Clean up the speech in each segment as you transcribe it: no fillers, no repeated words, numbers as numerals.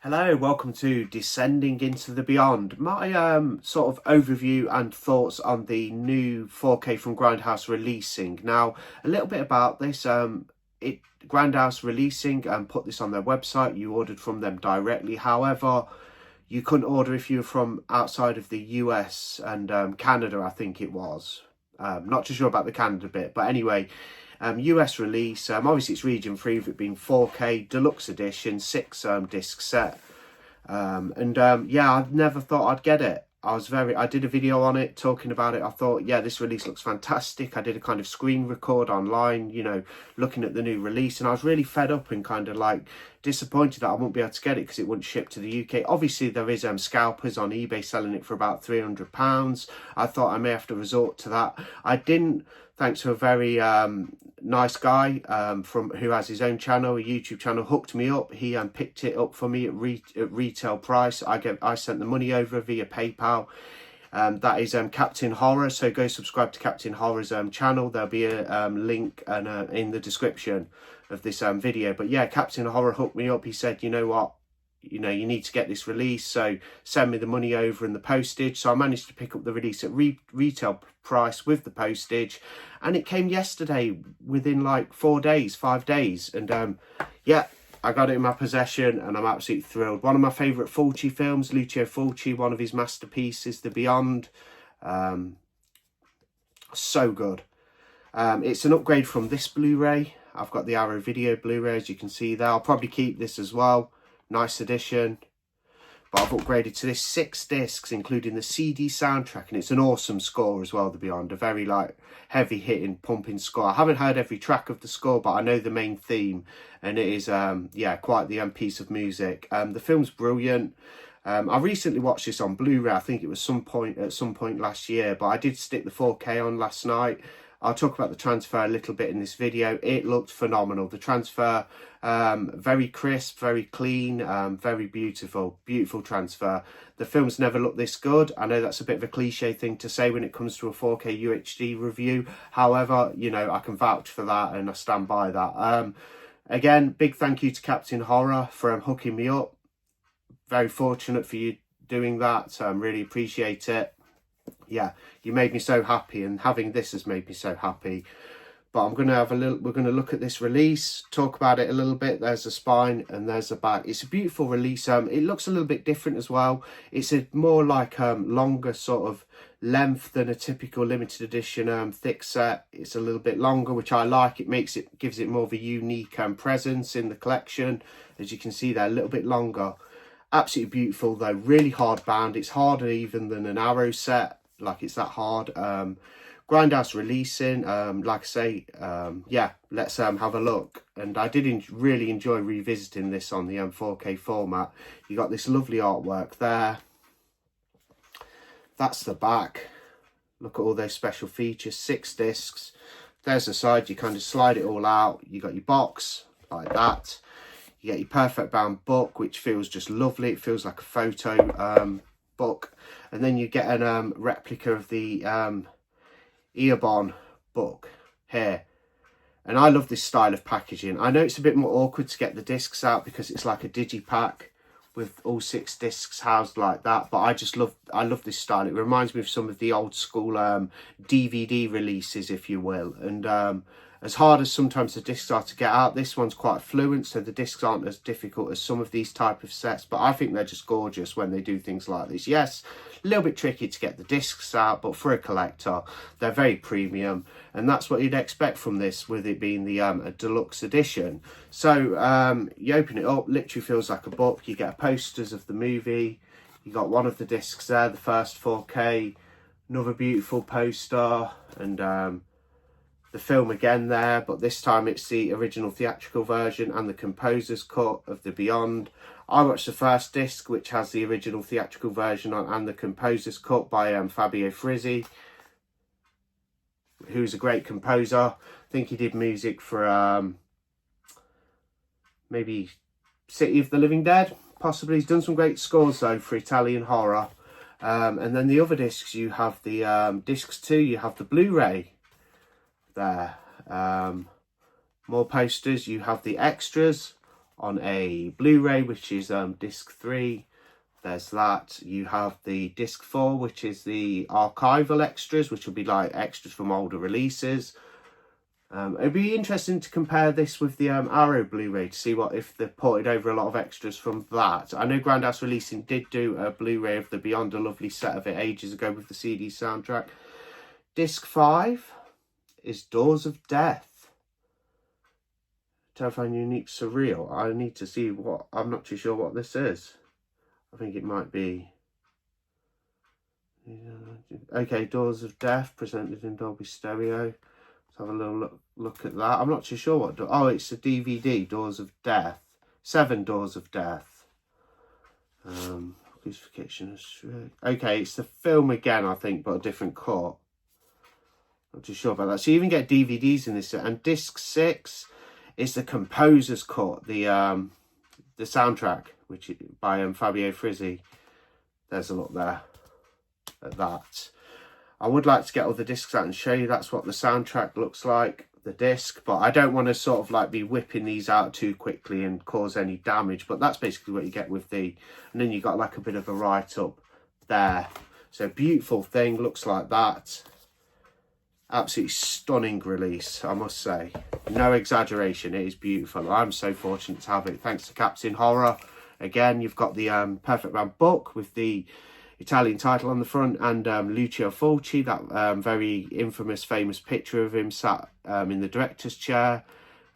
Hello, welcome to Descending into the Beyond. My sort of overview and thoughts on the new 4K from Grindhouse Releasing. Now, a little bit about this. Grindhouse Releasing put this on their website. You ordered from them directly. However, you couldn't order if you were from outside of the US and Canada, I think it was. Not too sure about the Canada bit, but anyway. US release, obviously it's region free with it being 4K, Deluxe Edition, 6 disc set. Yeah, I never thought I'd get it. I did a video on it, talking about it. I thought, yeah, this release looks fantastic. I did a kind of screen record online, you know, looking at the new release. And I was really fed up and kind of like disappointed that I wouldn't be able to get it because it wouldn't ship to the UK. Obviously, there is scalpers on eBay selling it for about £300. I thought I may have to resort to that. I didn't, thanks to a very nice guy from who has his own channel, a YouTube channel, hooked me up. He picked it up for me at retail price. I sent the money over via PayPal. That is Captain Horror, so go subscribe to Captain Horror's channel. There'll be a link in the description of this video. But yeah, Captain Horror hooked me up. He said, you know what, you need to get this release, so send me the money over and the postage. So I managed to pick up the release at retail price with the postage, and it came yesterday within like 5 days. And yeah, I got it in my possession and I'm absolutely thrilled. One of my favourite Fulci films, Lucio Fulci, one of his masterpieces, The Beyond. So good. It's an upgrade from this Blu-ray. I've got the Arrow Video Blu-ray, as you can see there. I'll probably keep this as well. Nice edition. But I've upgraded to this 6 discs, including the CD soundtrack, and it's an awesome score as well, The Beyond. A very like heavy hitting, pumping score. I haven't heard every track of the score, but I know the main theme, and it is yeah, quite the piece of music. The film's brilliant. I recently watched this on Blu-ray. I think it was at some point last year, but I did stick the 4K on last night. I'll talk about the transfer a little bit in this video. It looked phenomenal. The transfer, very crisp, very clean, very beautiful transfer. The film's never looked this good. I know that's a bit of a cliche thing to say when it comes to a 4K UHD review. However, you know, I can vouch for that and I stand by that. Again, big thank you to Captain Horror for hooking me up. Very fortunate for you doing that. Really appreciate it. Yeah, you made me so happy, and having this has made me so happy. But we're going to look at this release, talk about it a little bit. There's the spine and there's the back. It's a beautiful release. It looks a little bit different as well. It's a more like longer sort of length than a typical limited edition thick set. It's a little bit longer, which I like. It gives it more of a unique presence in the collection. As you can see there, a little bit longer. Absolutely beautiful though, really hard bound. It's harder even than an Arrow set. Like, it's that hard. Grindhouse Releasing, like I say, yeah, let's have a look. And I did really enjoy revisiting this on the 4K format. You got this lovely artwork there. That's the back. Look at all those special features, 6 discs. There's the side, you kind of slide it all out. You got your box like that. You get your perfect bound book, which feels just lovely. It feels like a photo book. And then you get a replica of the Earbon book here. And I love this style of packaging. I know it's a bit more awkward to get the discs out because it's like a digipack with all 6 discs housed like that, but I love this style. It reminds me of some of the old school DVD releases, if you will. And as hard as sometimes the discs are to get out, this one's quite fluent, so the discs aren't as difficult as some of these type of sets, but I think they're just gorgeous when they do things like this. Yes, a little bit tricky to get the discs out, but for a collector, they're very premium, and that's what you'd expect from this, with it being the a deluxe edition. So you open it up, literally feels like a book. You get posters of the movie. You got one of the discs there, the first 4K, another beautiful poster, and the film again there, but this time it's the original theatrical version and the composer's cut of The Beyond. I watched the first disc, which has the original theatrical version on, and the composer's cut by Fabio Frizzi, who's a great composer. I think he did music for maybe City of the Living Dead, possibly. He's done some great scores though for Italian horror. And then the other discs, you have the discs 2, you have the Blu-ray there. More posters. You have the extras on a Blu-ray, which is disc 3. There's that. You have the disc 4, which is the archival extras, which will be like extras from older releases. It'd be interesting to compare this with the Arrow Blu-ray to see what if they ported over a lot of extras from that. I know Grindhouse Releasing did do a Blu-ray of the Beyond a Lovely set of it ages ago with the CD soundtrack. Disc 5 is Doors of Death. Terrifying, Unique, Surreal. I need to see what... I'm not too sure what this is. I think it might be... Okay, Doors of Death, presented in Dolby Stereo. Let's have a little look at that. I'm not too sure what... Oh, it's a DVD, Doors of Death. 7 Doors of Death. Crucifixion. Okay, it's the film again, I think, but a different cut. Not too sure about that. So you even get DVDs in this. And disc 6 is the composer's cut, the soundtrack, which by Fabio Frizzi. There's a look there at that. I would like to get all the discs out and show you that's what the soundtrack looks like, the disc, but I don't want to sort of like be whipping these out too quickly and cause any damage. But that's basically what you get with the, and then you got like a bit of a write-up there. So beautiful thing, looks like that. Absolutely stunning release, I must say. No exaggeration, it is beautiful. I'm so fortunate to have it. Thanks to Captain Horror. Again, you've got the Perfect Round book with the Italian title on the front, and Lucio Fulci, that very infamous, famous picture of him sat in the director's chair.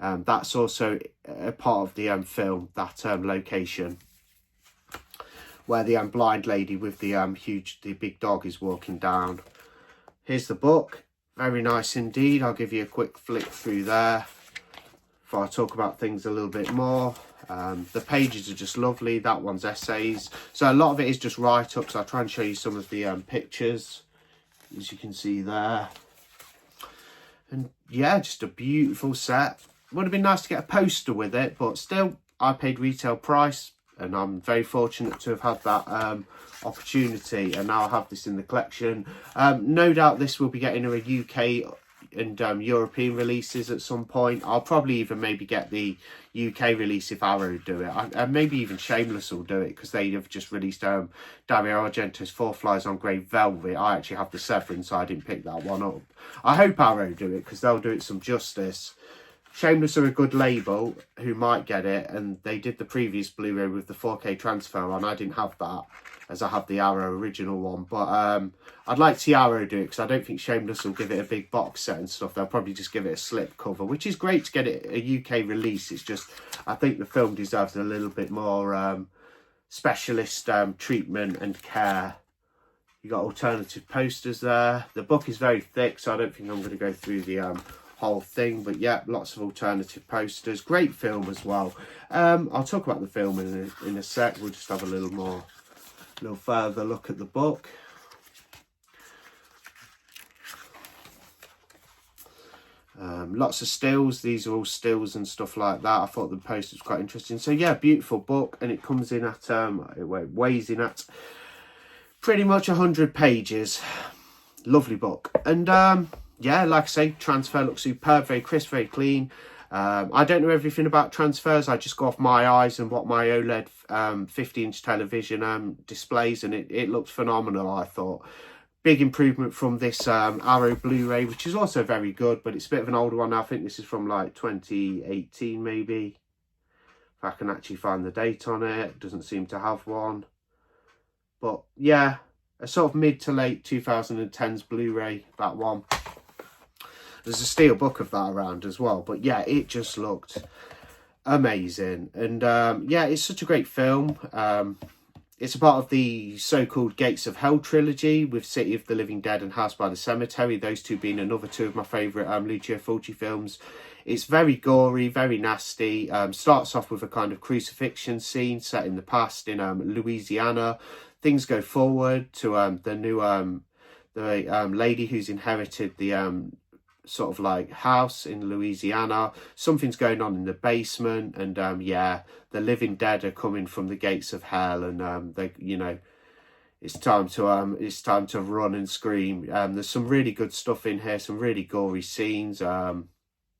That's also a part of the film, that location where the blind lady with the big dog is walking down. Here's the book. Very nice indeed. I'll give you a quick flick through there before I talk about things a little bit more. The pages are just lovely. That one's essays. So a lot of it is just write-ups. I'll try and show you some of the pictures, as you can see there. And yeah, just a beautiful set. Would have been nice to get a poster with it, but still, I paid retail price, and I'm very fortunate to have had that opportunity, and now I have this in the collection. No doubt this will be getting a UK and European releases at some point. I'll probably even maybe get the UK release if Arrow do it, and maybe even Shameless will do it, because they have just released Dario Argento's 4 Flies on Grey Velvet. I actually have the Severin, so I didn't pick that one up. I hope Arrow do it, because they'll do it some justice. Shameless are a good label who might get it, and they did the previous Blu-ray with the 4K transfer on. I didn't have that, as I have the Arrow original one, but I'd like to see Arrow do it, because I don't think Shameless will give it a big box set and stuff. They'll probably just give it a slip cover, which is great to get it a UK release. It's just, I think the film deserves a little bit more specialist treatment and care. You got alternative posters there. The book is very thick, so I don't think I'm going to go through the whole thing, but yeah, lots of alternative posters. Great film as well. I'll talk about the film in a sec. We'll just have a little further look at the book. Lots of stills. These are all stills and stuff like that. I thought the poster was quite interesting. So yeah, beautiful book, and it comes in at it weighs in at pretty much 100 pages. Lovely book. And yeah, like I say, transfer looks superb, very crisp, very clean. I don't know everything about transfers. I just go off my eyes and what my OLED 50-inch television displays, and it looked phenomenal, I thought. Big improvement from this Arrow Blu-ray, which is also very good, but it's a bit of an older one now. I think this is from like 2018 maybe, if I can actually find the date on it. Doesn't seem to have one. But yeah, a sort of mid to late 2010s Blu-ray, that one. There's a steel book of that around as well. But yeah, it just looked amazing. And yeah, it's such a great film. It's a part of the so-called Gates of Hell trilogy, with City of the Living Dead and House by the Cemetery. Those two being another two of my favourite Lucio Fulci films. It's very gory, very nasty. Starts off with a kind of crucifixion scene set in the past in Louisiana. Things go forward to the new lady who's inherited the sort of like house in Louisiana. Something's going on in the basement, and yeah, the living dead are coming from the gates of hell, and they, you know, it's time to run and scream. There's some really good stuff in here, some really gory scenes.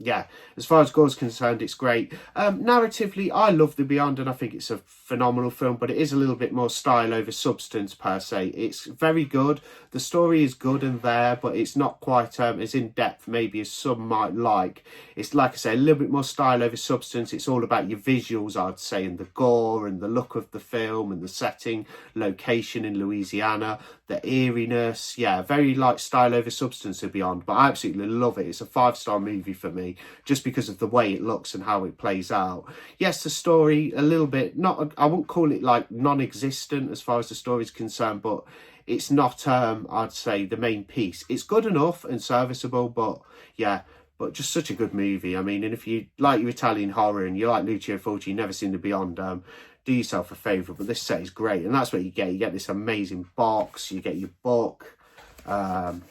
yeah, as far as gore's concerned, it's great. Narratively, I love The Beyond, and I think it's a phenomenal film, but it is a little bit more style over substance per se. It's very good. The story is good and there, but it's not quite as in depth maybe as some might like. It's, like I say, a little bit more style over substance. It's all about your visuals, I'd say, and the gore and the look of the film and the setting, location in Louisiana, the eeriness. Yeah, very like style over substance to Beyond, but I absolutely love it. It's a 5-star movie for me, just because of the way it looks and how it plays out. Yes, the story a little bit, not, I wouldn't call it like non-existent as far as the story is concerned, but it's not I'd say the main piece. It's good enough and serviceable, but yeah, but just such a good movie. I mean, and if you like your Italian horror and you like Lucio Fulci, you've never seen The Beyond, do yourself a favour. But this set is great, and that's what you get. You get this amazing box, you get your book, and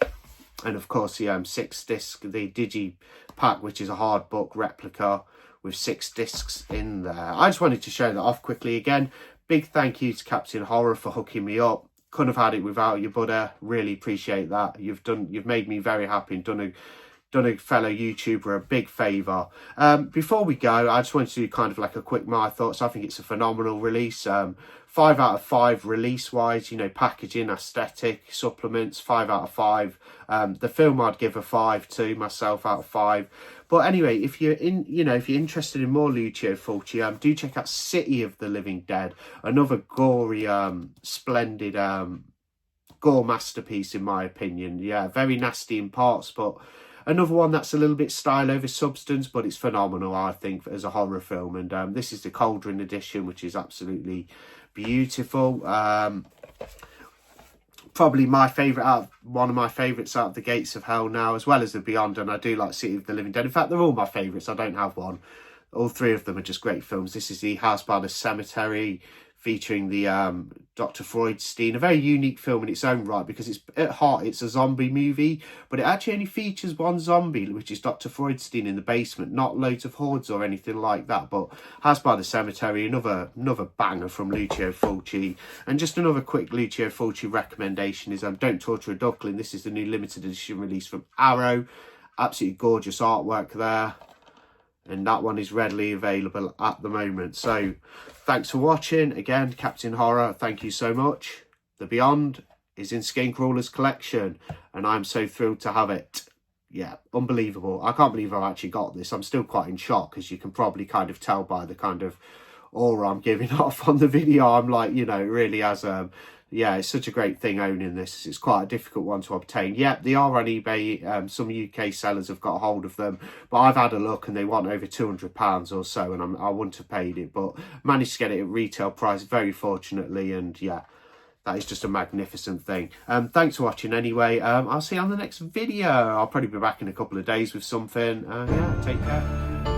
of course the 6 disc, the digi pack, which is a hard book replica with 6 discs in there. I just wanted to show that off quickly. Again, big thank you to Captain Horror for hooking me up. Couldn't have had it without you, Buddha. Really appreciate that. You've made me very happy and done a fellow YouTuber a big favour. Before we go, I just wanted to do kind of like a quick my thoughts. I think it's a phenomenal release. 5 out of 5 release wise, you know, packaging, aesthetic, supplements, 5 out of 5. The film I'd give a 5 to myself out of 5. But anyway, if you're interested in more Lucio Fulci, do check out City of the Living Dead, another gory, splendid gore masterpiece in my opinion. Yeah, very nasty in parts, but another one that's a little bit style over substance, but it's phenomenal, I think, as a horror film. And this is the Cauldron edition, which is absolutely beautiful. Probably my favourite, one of my favourites out of the Gates of Hell now, as well as The Beyond. And I do like City of the Living Dead. In fact, they're all my favourites. I don't have one. All 3 of them are just great films. This is the House by the Cemetery, featuring the Dr. Fulci-style, a very unique film in its own right, because it's at heart it's a zombie movie, but it actually only features one zombie, which is Dr. Fulci-style in the basement, not loads of hordes or anything like that. But House by the Cemetery, another banger from Lucio Fulci. And just another quick Lucio Fulci recommendation is Don't Torture a Duckling. This is the new limited edition release from Arrow. Absolutely gorgeous artwork there, and that one is readily available at the moment. So thanks for watching. Again, Captain Horror, thank you so much. The Beyond is in Skin Crawler's collection, and I'm so thrilled to have it. Yeah, unbelievable. I can't believe I actually got this. I'm still quite in shock, as you can probably kind of tell by the kind of aura I'm giving off on the video. I'm like, you know, it really has yeah, it's such a great thing owning this. It's quite a difficult one to obtain. Yeah, they are on eBay. Some UK sellers have got a hold of them, but I've had a look and they want over £200 or so, and I wouldn't have paid it, but managed to get it at retail price, very fortunately. And yeah, that is just a magnificent thing. Thanks for watching anyway. I'll see you on the next video. I'll probably be back in a couple of days with something. Yeah, take care.